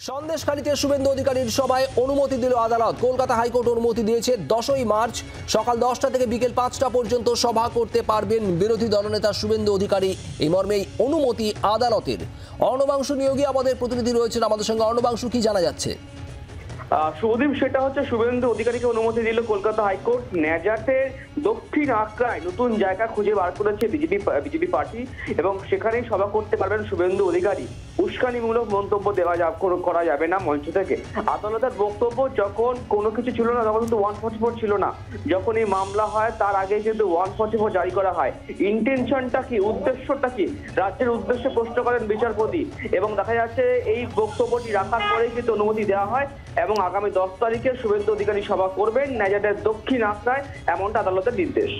সন্দেশখালীতে শুভেন্দু অধিকারীর সভায় অনুমতি দিল আদালত। কলকাতা হাইকোর্ট অনুমতি দিয়েছে 10ই মার্চ সকাল 10টা থেকে বিকেল 5টা পর্যন্ত সভা করতে পারবেন বিরোধী দলনেতা শুভেন্দু অধিকারী। এই মর্মেই অনুমতি আদালতের। অর্ণবাংশু নিয়োগী আমাদের প্রতিনিধি রয়েছেন আমাদের সঙ্গে। অর্ণবাংশু, কি জানা যাচ্ছে? শুভদীপ, সেটা হচ্ছে শুভেন্দু অধিকারীকে অনুমতি দিল কলকাতা হাইকোর্ট। ন্যাজাটের দক্ষিণ আক্রায় নতুন জায়গা খুঁজে বার করেছে বিজেপি পার্টি এবং সেখানেই সভা করতে পারবেন শুভেন্দু অধিকারী। উস্কানিমূলক মন্তব্য করা যাবে না মঞ্চ থেকে। আদালতের বক্তব্য, যখন কোনো কিছু ছিল না তখন কিন্তু 144 ছিল না, যখন এই মামলা হয় তার আগে কিন্তু 144 জারি করা হয়। ইন্টেনশনটা কি, উদ্দেশ্যটা কি, রাজ্যের উদ্দেশ্যে প্রশ্ন করেন বিচারপতি এবং দেখা যাচ্ছে এই বক্তব্যটি রাখার পরেই কিন্তু অনুমতি দেওয়া হয় এবং আগামী 10 তারিখে শুভেন্দু অধিকারী সভা করবেন ন্যাজাটের দক্ষিণ আক্রায়, এমনটা আদালতের নির্দেশ।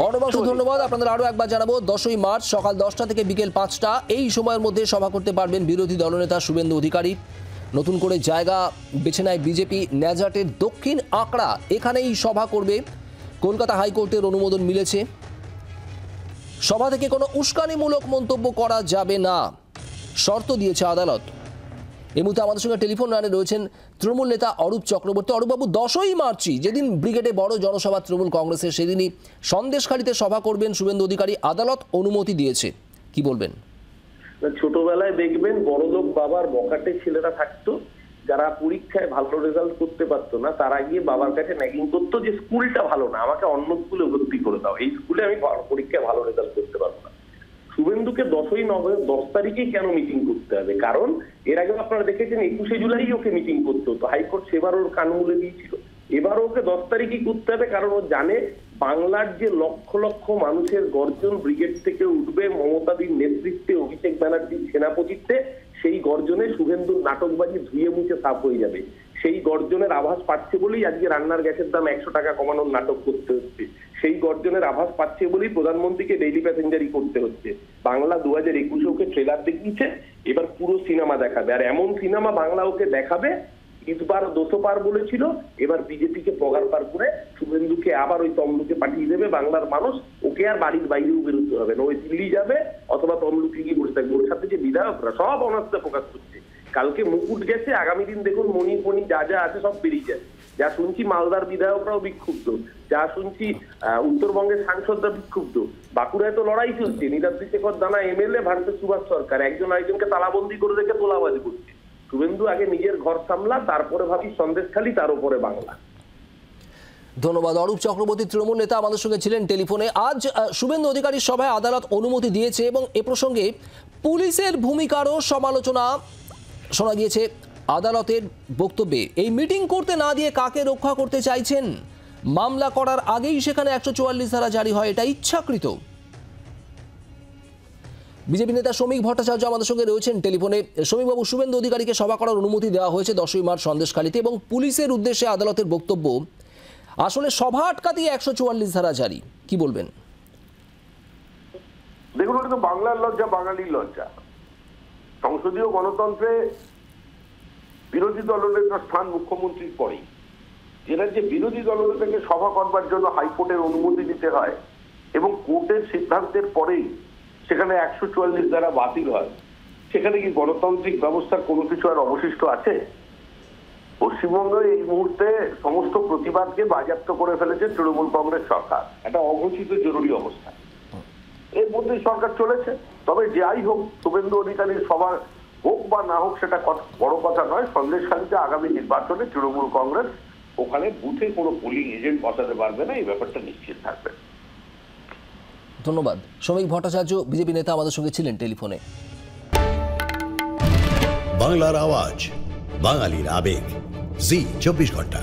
অর্ণবাংশু, ধন্যবাদ। আপনাদের আরো একবার জানাবো, 10ই মার্চ সকাল 10টা থেকে বিকেল 5টা এই সময়ের মধ্যে সভা করতে পারবেন বিরোধী দলনেতা শুভেন্দু অধিকারী। নতুন করে জায়গা বেছে নেয় বিজেপি। ন্যাজাটের দক্ষিণ আঁকড়া, এখানেই সভা করবে। কলকাতা হাইকোর্টের অনুমোদন মিলেছে। সভা থেকে কোনো উস্কানিমূলক মন্তব্য করা যাবে না, শর্ত দিয়েছে আদালত। এই মুহূর্তে আমাদের সঙ্গে টেলিফোন লাইনে রয়েছেন তৃণমূল নেতা অরূপ চক্রবর্তী। অরূপবাবু, 10ই মার্চই যেদিন ব্রিগেডে বড় জনসভা তৃণমূল কংগ্রেসের, সেদিনই সন্দেশখালীতে সভা করবেন শুভেন্দু অধিকারী। আদালত অনুমতি দিয়েছে, কি বলবেন? ছোটবেলায় দেখবেন বড়লোক বাবার বকাটে ছেলেরা থাকতো, যারা পরীক্ষায় ভালো রেজাল্ট করতে পারতো না, তারা গিয়ে বাবার কাছে ন্যাগিং করতো যে স্কুলটা ভালো না, আমাকে অন্য স্কুলে ভর্তি করে দাও, এই স্কুলে আমি পরীক্ষায় ভালো রেজাল্ট করতে পারবো না। শুভেন্দুকে 10 তারিখে কেন মিটিং করতে হবে? কারণ এর আগে আপনারা দেখেছেন 21শে জুলাই ওকে মিটিং করতে হতো, হাইকোর্ট সেবার ওর কান মুলে দিয়েছিল। এবার ওকে 10 তারিখই করতে হবে, কারণ ও জানে বাংলার যে লক্ষ লক্ষ মানুষের গর্জন ব্রিগেড থেকে উঠবে মমতাদির নেতৃত্বে, অভিষেক ব্যানার্জির সেনাপতিত্বে, সেই গর্জনে শুভেন্দুর নাটকবাজি ধুয়ে মুছে সাফ হয়ে যাবে। সেই গর্জনের আভাস পাচ্ছে বলেই আজকে রান্নার গ্যাসের দাম 100 টাকা কমানোর নাটক করতে হচ্ছে। সেই গর্জনের আভাস পাচ্ছে বলেই প্রধানমন্ত্রীকে ডেইলি প্যাসেঞ্জারি করতে হচ্ছে। বাংলা 2021 ওকে ট্রেলার দেখিয়েছে, এবার পুরো সিনেমা দেখাবে। আর এমন সিনেমা বাংলা ওকে দেখাবে, ইসবার 200 পার বলেছিল, এবার বিজেপিকে পগার পার করে শুভেন্দুকে আবার ওই তমলুকে পাঠিয়ে দেবে বাংলার মানুষ। ওকে আর বাড়ির বাইরেও বেরোতে হবে না, ওই দিল্লি যাবে অথবা তমলুকে গিয়ে বসে থাকবে। ওর সাথে যে বিধায়করা সব অনাস্থা প্রকাশ করছে। কালকে মুকুট গেছে, আগামী দিন দেখুন মণি যা যা আছে সব বেরিয়ে যায়। যা শুনছি মালদার বিধায়করাও বিক্ষুব্ধ, যা শুনছি উত্তরবঙ্গের সাংসদরা বিক্ষুব্ধ। বাঁকুড়ায় তো লড়াই চলছে, নীলাদ্রি শেখর দানা এমএলএ ভারতের সুভাষ সরকার, একজন আরেকজনকে তালাবন্দি করে রেখে তোলাবাজি করছে। শুভেন্দু আগে নিজের ঘর সামলা, তারপরে ভাবি সন্দেশখালী, তার উপরে বাংলা। ধন্যবাদ। অরূপ চক্রবর্তী তৃণমূল নেতা আমাদের সঙ্গে ছিলেন টেলিফোনে। আজ শুভেন্দু অধিকারীর সভায় আদালত অনুমতি দিয়েছে এবং এ প্রসঙ্গে পুলিশের ভূমিকারও সমালোচনা শোনা গিয়েছে আদালতের বক্তব্যে। এই মিটিং করতে না দিয়ে কাকে রক্ষা করতে চাইছেন? মামলা করার আগেই সেখানে 144 ধারা জারি হয়, এটা ইচ্ছাকৃত। বিজেপি নেতা শ্রমিক ভট্টাচার্য আমাদের সঙ্গে রয়েছেন টেলিফোনে। শ্রমিকবাবু, শুভেন্দু অধিকারীকে সভা করার অনুমতি দেওয়া হয়েছে 10ই মার্চ সন্দেশখালীতে এবং পুলিশের উদ্দেশ্যে আদালতের বক্তব্য, আসলে সভা আটকাতেই 144 ধারা জারি, কি বলবেন? দেখুন, এটা তো বাংলার লজ্জা, বাঙালির লজ্জা। সংসদীয় গণতন্ত্রে বিরোধী দলনেতার স্থান মুখ্যমন্ত্রীর পরেই। যে রাজ্যে বিরোধী দলনেতাকে সভা করবার জন্য হাইকোর্টের অনুমতি দিতে হয় এবং কোর্টের সিদ্ধান্তের পরেই সেখানে 144 ধারা বাতিল হয়, সেখানে কি গণতান্ত্রিক ব্যবস্থার কোনো কিছু আর অবশিষ্ট আছে? পশ্চিমবঙ্গে এই মুহূর্তে সমস্ত প্রতিবাদকে বাজেয়াপ্ত করে ফেলেছে তৃণমূল কংগ্রেস সরকার, একটা অঘোষিত জরুরি অবস্থা। এর মধ্যে সরকার চলেছে। তবে যাই হোক, শুভেন্দু অধিকারীর সভা হোক বা না হোক সেটা বড় কথা নয়। সন্দেশখালীতে আগামী নির্বাচনে তৃণমূল কংগ্রেস ওখানে বুথে কোনো পোলিং এজেন্ট বসাতে পারবে না, এই ব্যাপারটা নিশ্চিত থাকবে। ধন্যবাদ। শ্রমিক ভট্টাচার্য বিজেপি নেতা আমাদের সঙ্গে ছিলেন টেলিফোনে। বাংলার আওয়াজ, বাঙালির আবেগ, জি 24 ঘন্টা।